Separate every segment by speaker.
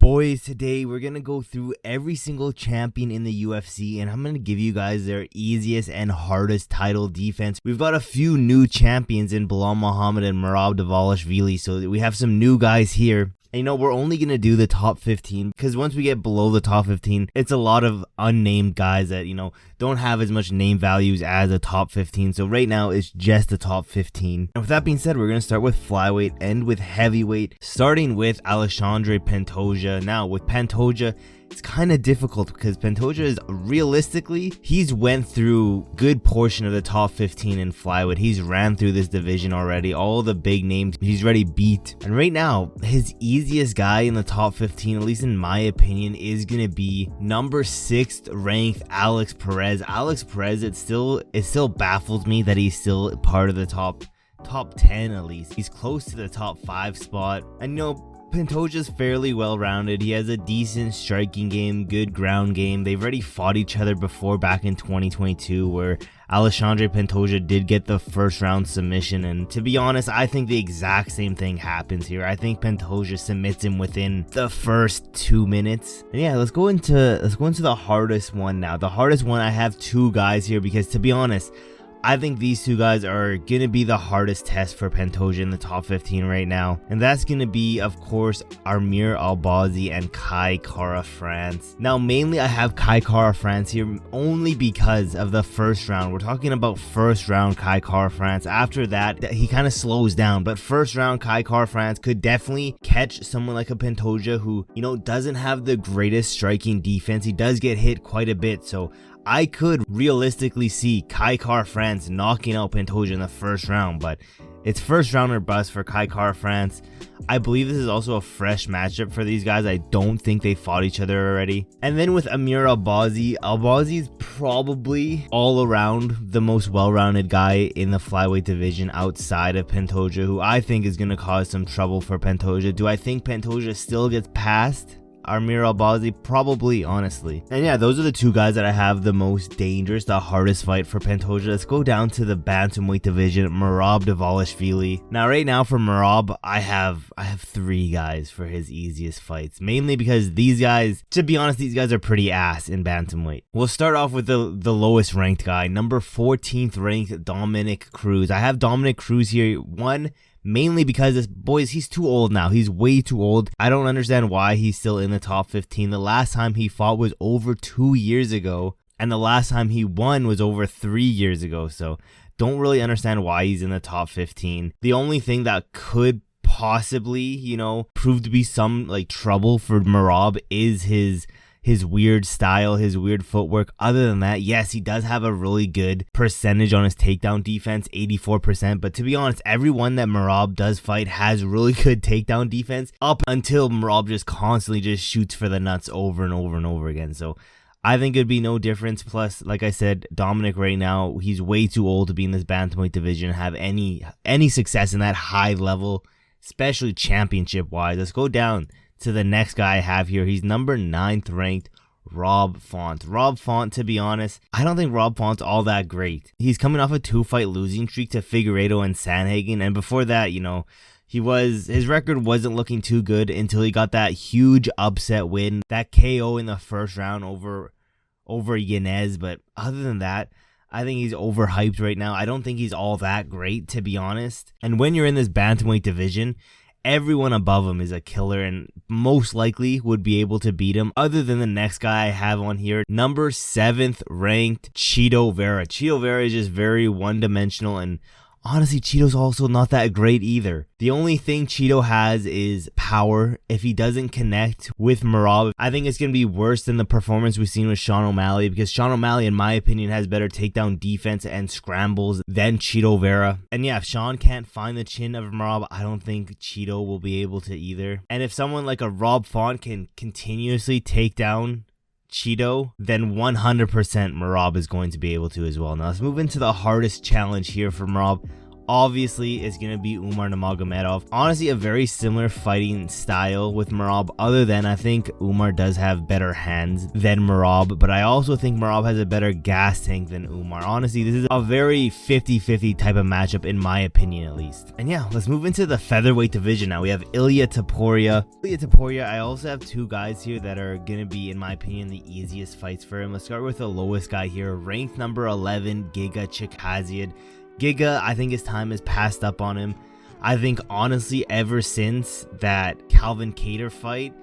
Speaker 1: boys, today we're gonna go through every single champion in the UFC and I'm gonna give you guys their easiest and hardest title defense. We've got a few new champions in Belal Muhammad and Merab Dvalishvili, so we have some new guys here. And we're only going to do the top 15 because once we get below the top 15, it's a lot of unnamed guys that, don't have as much name values as the top 15. So right now, it's just the top 15. And with that being said, we're going to start with Flyweight and with Heavyweight, starting with Alexandre Pantoja. Now, with Pantoja, it's kind of difficult because Pantoja is realistically, he's went through a good portion of the top 15 in Flyweight. He's ran through this division already. All the big names he's already beat. And right now, his easiest guy in the top 15, at least in my opinion, is going to be number 6th ranked Alex Perez. Alex Perez, it still baffles me that he's still part of the top 10 at least. He's close to the top 5 spot. And Pantoja's fairly well-rounded. He has a decent striking game, good ground game. They've already fought each other before back in 2022 where Alexandre Pantoja did get the first round submission, and to be honest, I think the exact same thing happens here. I think Pantoja submits him within the first 2 minutes. And yeah, let's go into the hardest one now. The hardest one, I have two guys here because to be honest, I think these two guys are going to be the hardest test for Pantoja in the top 15 right now. And that's going to be, of course, Amir Albazi and Kai Kara-France. Now, mainly I have Kai Kara-France here only because of the first round. We're talking about first round Kai Kara-France. After that, he kind of slows down. But first round Kai Kara-France could definitely catch someone like a Pantoja who, doesn't have the greatest striking defense. He does get hit quite a bit. So I could realistically see Kai Kara-France knocking out Pantoja in the first round, but it's first round or bust for Kai Kara-France. I believe this is also a fresh matchup for these guys. I don't think they fought each other already. And then with Amir Albazi, Albazi's probably all around the most well-rounded guy in the flyweight division outside of Pantoja, who I think is going to cause some trouble for Pantoja. Do I think Pantoja still gets past Amir Albazi? Probably, honestly. And yeah, those are the two guys that I have the most dangerous, the hardest fight for Pantoja. Let's go down to the Bantamweight division, Merab Dvalishvili. Now, right now for Merab, I have 3 guys for his easiest fights, mainly because these guys, to be honest, these guys are pretty ass in Bantamweight. We'll start off with the lowest ranked guy, number 14th ranked Dominic Cruz. I have Dominic Cruz here, mainly because he's too old now. He's way too old. I don't understand why he's still in the top 15. The last time he fought was over 2 years ago, and the last time he won was over 3 years ago. So don't really understand why he's in the top 15. The only thing that could possibly, prove to be some trouble for Merab is his weird style, his weird footwork. Other than that, yes, he does have a really good percentage on his takedown defense, 84%. But to be honest, everyone that Merab does fight has really good takedown defense up until Merab just constantly just shoots for the nuts over and over and over again. So I think it'd be no difference. Plus, like I said, Dominic right now, he's way too old to be in this bantamweight division, have any success in that high level, especially championship wise. Let's go down to the next guy I have here. He's number 9th ranked, Rob Font. Rob Font, to be honest, I don't think Rob Font's all that great. He's coming off a 2-fight losing streak to Figueiredo and Sanhagen, and before that, his record wasn't looking too good until he got that huge upset win, that KO in the first round over Yanez. But other than that, I think he's overhyped right now. I don't think he's all that great, to be honest. And when you're in this bantamweight division, everyone above him is a killer and most likely would be able to beat him, other than the next guy I have on here, number 7th ranked Chito Vera. Chito Vera is just very one-dimensional, and honestly, Chito's also not that great either. The only thing Chito has is power. If he doesn't connect with Merab, I think it's going to be worse than the performance we've seen with Sean O'Malley, because Sean O'Malley, in my opinion, has better takedown defense and scrambles than Chito Vera. And yeah, if Sean can't find the chin of Merab, I don't think Chito will be able to either. And if someone like a Rob Font can continuously take down Chito, then 100% Merab is going to be able to as well. Now let's move into the hardest challenge here for Merab. obviously it's going to be Umar Nurmagomedov. Honestly, a very similar fighting style with Merab, other than I think Umar does have better hands than Merab, but I also think Merab has a better gas tank than Umar. Honestly, this is a very 50-50 type of matchup in my opinion, at least. And yeah, let's move into the featherweight division now. We have Ilia Topuria. I also have two guys here that are going to be, in my opinion, the easiest fights for him. Let's start with the lowest guy here, ranked number 11, Giga Chikhadzian. Giga, I think his time has passed up on him. I think honestly, ever since that Calvin Kattar fight,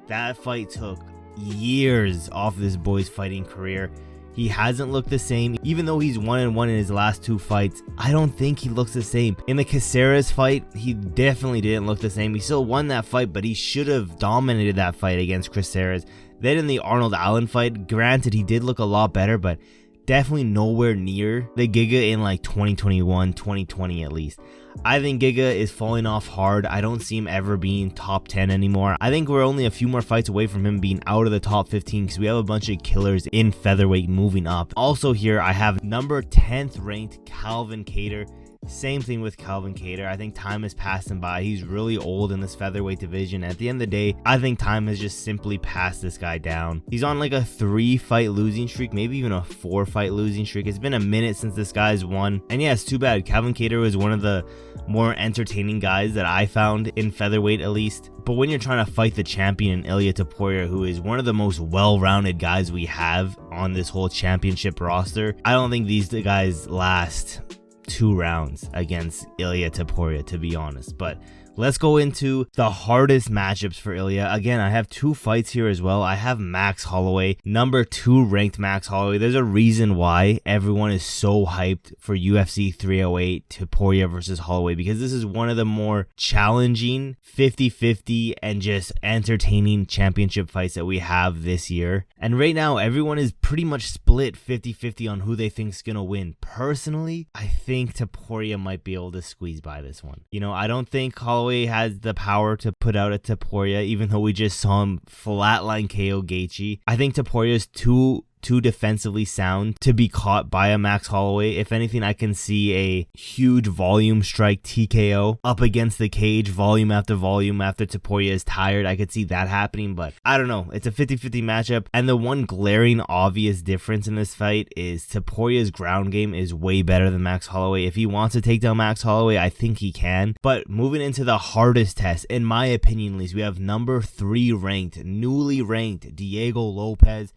Speaker 1: that fight took years off this boy's fighting career. He hasn't looked the same. Even though he's 1-1 in his last two fights, I don't think he looks the same. In the Caceres fight, he definitely didn't look the same. He still won that fight, but he should have dominated that fight against Caceres. Then in the Arnold Allen fight, granted he did look a lot better, but definitely nowhere near the Giga in like 2021, 2020 at least. I think Giga is falling off hard. I don't see him ever being top 10 anymore. I think we're only a few more fights away from him being out of the top 15 because we have a bunch of killers in featherweight moving up. Also here, I have number 10th ranked Calvin Kattar. Same thing with Calvin Kattar. I think time has passed him by. He's really old in this featherweight division. At the end of the day, I think time has just simply passed this guy down. He's on like a 3-fight losing streak, maybe even a 4-fight losing streak. It's been a minute since this guy's won. And yeah, it's too bad. Calvin Kattar was one of the more entertaining guys that I found in featherweight, at least. But when you're trying to fight the champion Ilia Topuria, who is one of the most well-rounded guys we have on this whole championship roster, I don't think these guys last 2 rounds against Ilia Topuria, to be honest. But let's go into the hardest matchups for Ilia. Again, I have 2 fights here as well. I have Max Holloway, number 2 ranked Max Holloway. There's a reason why everyone is so hyped for UFC 308 Topuria versus Holloway, because this is one of the more challenging 50-50 and just entertaining championship fights that we have this year. And right now, everyone is pretty much split 50-50 on who they think is going to win. Personally, I think Topuria might be able to squeeze by this one. You know, I don't think Holloway has the power to put out a Topuria, even though we just saw him flatline KO Gaethje. I think Topuria is too defensively sound to be caught by a Max Holloway. If anything, I can see a huge volume strike TKO up against the cage, volume after Topuria is tired. I could see that happening, but I don't know. It's a 50-50 matchup, and the one glaring obvious difference in this fight is Topuria's ground game is way better than Max Holloway. If he wants to take down Max Holloway, I think he can. But moving into the hardest test, in my opinion at least, we have number 3 ranked, newly ranked Diego Lopez.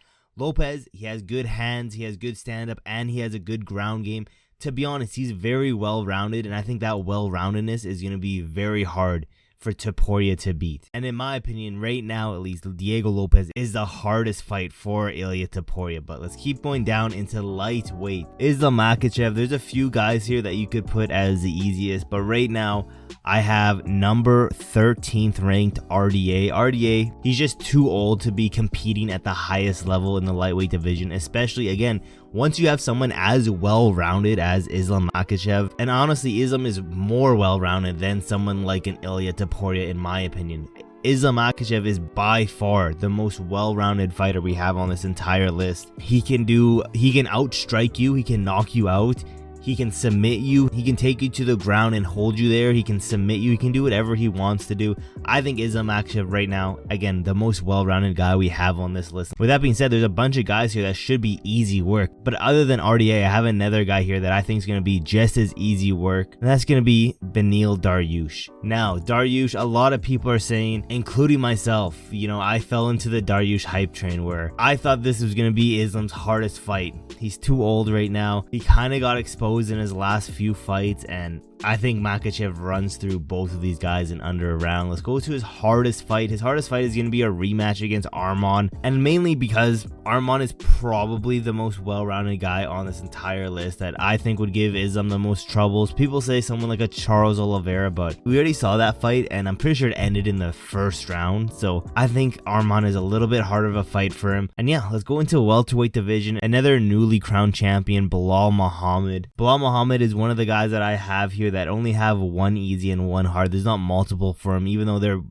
Speaker 1: He has good hands, he has good stand-up, and he has a good ground game. To be honest, he's very well-rounded, and I think that well-roundedness is going to be very hard for Topuria to beat. And in my opinion, right now at least, Diego Lopez is the hardest fight for Ilia Topuria. But let's keep going down into lightweight. Islam Makhachev, there's a few guys here that you could put as the easiest, but right now I have number 13th ranked RDA. He's just too old to be competing at the highest level in the lightweight division, especially again once you have someone as well-rounded as Islam Makhachev. And honestly, Islam is more well-rounded than someone like an Ilia Topuria in my opinion. Islam Makhachev is by far the most well-rounded fighter we have on this entire list. He can outstrike you, he can knock you out, he can submit you, he can take you to the ground and hold you there, he can submit you, he can do whatever he wants to do. I think Islam Makhachev right now, again, the most well-rounded guy we have on this list. With that being said, there's a bunch of guys here that should be easy work, but other than RDA, I have another guy here that I think is going to be just as easy work, and that's going to be Beneil Dariush. Now, Dariush, a lot of people are saying, including myself, you know, I fell into the Dariush hype train where I thought this was going to be Islam's hardest fight. He's too old right now. He kind of got exposed in his last few fights, and I think Makhachev runs through both of these guys in under a round. Let's go to his hardest fight. His hardest fight is going to be a rematch against Arman, and mainly because Arman is probably the most well-rounded guy on this entire list that I think would give Islam the most troubles. People say someone like a Charles Oliveira, but we already saw that fight, and I'm pretty sure it ended in the first round, so I think Arman is a little bit harder of a fight for him. And yeah, let's go into a welterweight division. Another newly crowned champion, Belal Muhammad. Belal Muhammad is one of the guys that I have here that only have one easy and one hard. There's not multiple for him, even though there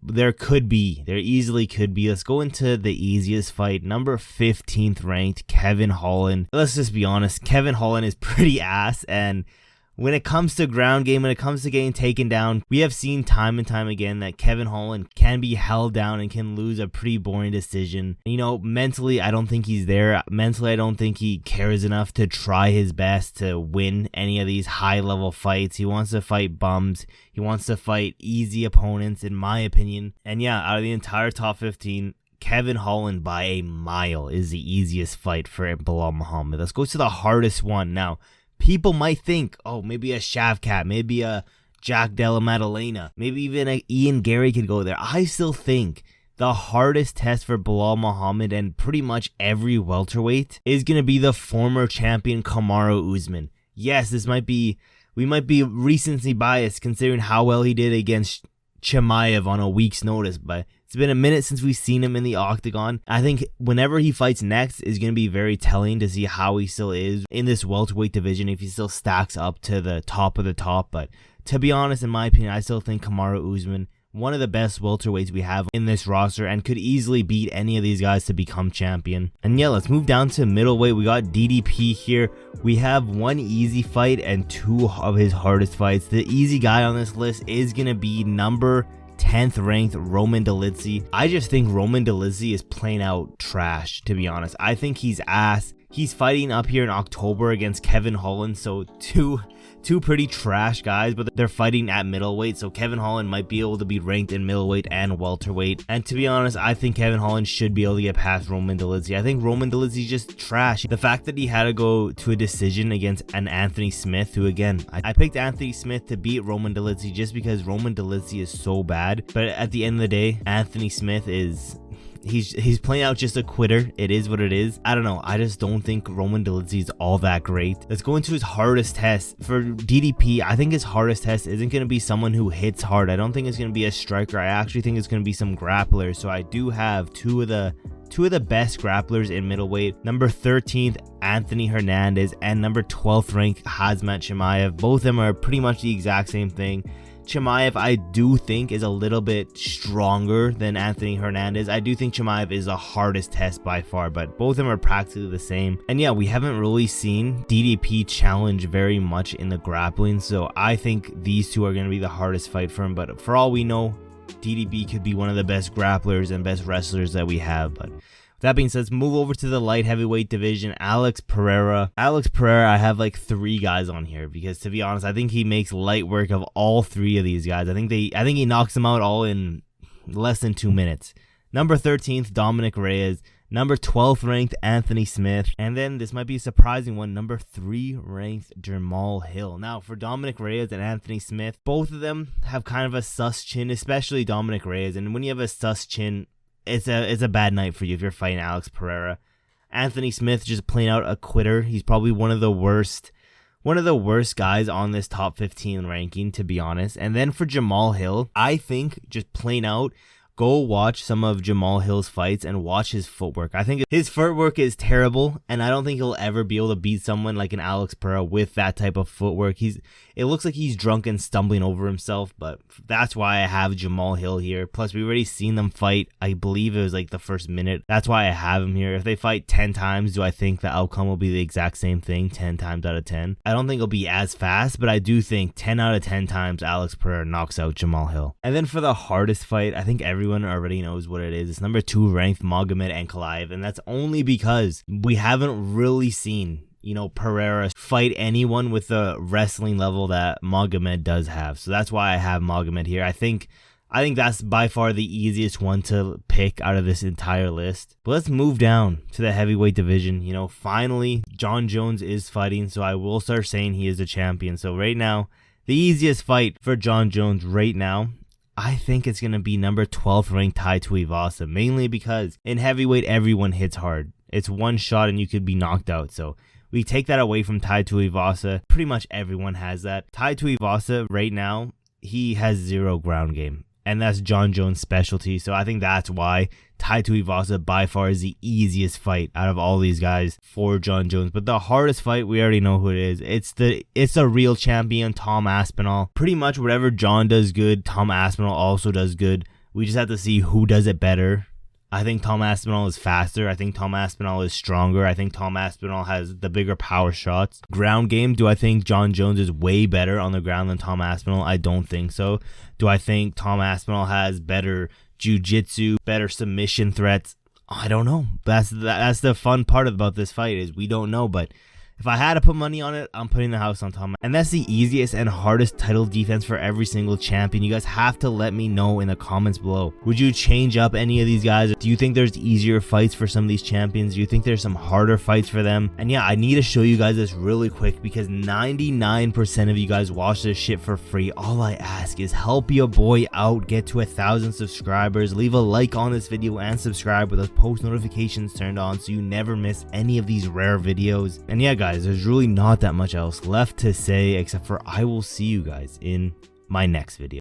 Speaker 1: easily could be. Let's go into the easiest fight. Number 15th ranked Kevin Holland. Let's just be honest, Kevin Holland is pretty ass, and when it comes to ground game, when it comes to getting taken down, we have seen time and time again that Kevin Holland can be held down and can lose a pretty boring decision. You know, mentally, I don't think he's there. Mentally, I don't think he cares enough to try his best to win any of these high-level fights. He wants to fight bums. He wants to fight easy opponents, in my opinion. And yeah, out of the entire top 15, Kevin Holland by a mile is the easiest fight for Belal Muhammad. Let's go to the hardest one. Now, people might think, oh, maybe a Shavkat, maybe a Jack Della Maddalena, maybe even a Ian Gary could go there. I still think the hardest test for Belal Muhammad and pretty much every welterweight is going to be the former champion Kamaru Usman. Yes, we might be recency biased considering how well he did against Chimaev on a week's notice, but it's been a minute since we've seen him in the octagon. I think whenever he fights next is going to be very telling to see how he still is in this welterweight division, if he still stacks up to the top of the top. But to be honest, in my opinion, I still think Kamaru Usman, one of the best welterweights we have in this roster, and could easily beat any of these guys to become champion. And yeah, let's move down to middleweight. We got DDP here. We have one easy fight and two of his hardest fights. The easy guy on this list is going to be number 10th ranked Roman Dolidze. I just think Roman Dolidze is playing out trash, to be honest. I think he's ass. He's fighting up here in October against Kevin Holland, so two pretty trash guys, but they're fighting at middleweight, so Kevin Holland might be able to be ranked in middleweight and welterweight. And to be honest, I think Kevin Holland should be able to get past Roman Dolidze. I think Roman Dolidze is just trash. The fact that he had to go to a decision against an Anthony Smith, who again, I picked Anthony Smith to beat Roman Dolidze just because Roman Dolidze is so bad, but at the end of the day, Anthony Smith is... He's playing out just a quitter. It is what it is. I don't know. I just don't think Roman Dolidze is all that great. Let's go into his hardest test. For DDP, I think his hardest test isn't going to be someone who hits hard. I don't think it's going to be a striker. I actually think it's going to be some grapplers. So I do have two of the best grapplers in middleweight. Number 13th, Anthony Hernandez, and number 12th ranked Khamzat Chimaev. Both of them are pretty much the exact same thing. Chimaev, I do think, is a little bit stronger than Anthony Hernandez. I do think Chimaev is the hardest test by far, but both of them are practically the same. And yeah, we haven't really seen DDP challenge very much in the grappling, so I think these two are going to be the hardest fight for him. But for all we know, DDP could be one of the best grapplers and best wrestlers that we have. But that being said, let's move over to the light heavyweight division. Alex Pereira, I have like 3 guys on here because, to be honest, I think he makes light work of all 3 of these guys. I think he knocks them out all in less than 2 minutes. Number 13th, Dominic Reyes. Number 12th ranked Anthony Smith. And then this might be a surprising one, number 3 ranked Jamal Hill. Now, for Dominic Reyes and Anthony Smith, both of them have kind of a sus chin, especially Dominic Reyes. And when you have a sus chin, it's a bad night for you if you're fighting Alex Pereira. Anthony Smith just playing out a quitter. He's probably one of the worst guys on this top 15 ranking, to be honest. And then for Jamal Hill, I think just plain out, go watch some of Jamal Hill's fights and watch his footwork. I think his footwork is terrible, and I don't think he'll ever be able to beat someone like an Alex Pereira with that type of footwork. It looks like he's drunk and stumbling over himself, but that's why I have Jamal Hill here. Plus, we've already seen them fight. I believe it was like the first minute. That's why I have him here. If they fight 10 times, do I think the outcome will be the exact same thing 10 times out of 10? I don't think it'll be as fast, but I do think 10 out of 10 times Alex Pereira knocks out Jamal Hill. And then for the hardest fight, I think everyone already knows what it is. It's number 2 ranked Magomed Ankalaev, and that's only because we haven't really seen Pereira fight anyone with the wrestling level that Magomed does have. So that's why I have Magomed here. I think that's by far the easiest one to pick out of this entire list. But let's move down to the heavyweight division. Finally, Jon Jones is fighting, so I will start saying he is the champion. So right now, the easiest fight for Jon Jones right now, I think it's going to be number 12th ranked Tai Tuivasa, mainly because in heavyweight, everyone hits hard. It's one shot and you could be knocked out. So we take that away from Tai Tuivasa. Pretty much everyone has that. Tai Tuivasa right now, he has 0 ground game, and that's Jon Jones' specialty. So I think that's why Tai Tuivasa by far is the easiest fight out of all these guys for Jon Jones. But the hardest fight, we already know who it is. It's a real champion, Tom Aspinall. Pretty much whatever Jon does good, Tom Aspinall also does good. We just have to see who does it better I think Tom Aspinall is faster. I think Tom Aspinall is stronger. I think Tom Aspinall has the bigger power shots. Ground game, do I think John Jones is way better on the ground than Tom Aspinall? I don't think so. Do I think Tom Aspinall has better jiu-jitsu, better submission threats? I don't know. That's the fun part about this fight, is we don't know. But if I had to put money on it, I'm putting the house on Tom. And that's the easiest and hardest title defense for every single champion. You guys have to let me know in the comments below. Would you change up any of these guys? Do you think there's easier fights for some of these champions? Do you think there's some harder fights for them? And yeah, I need to show you guys this really quick because 99% of you guys watch this shit for free. All I ask is help your boy out, get to 1,000 subscribers. Leave a like on this video and subscribe with those post notifications turned on so you never miss any of these rare videos. And yeah, guys, there's really not that much else left to say except for I will see you guys in my next video.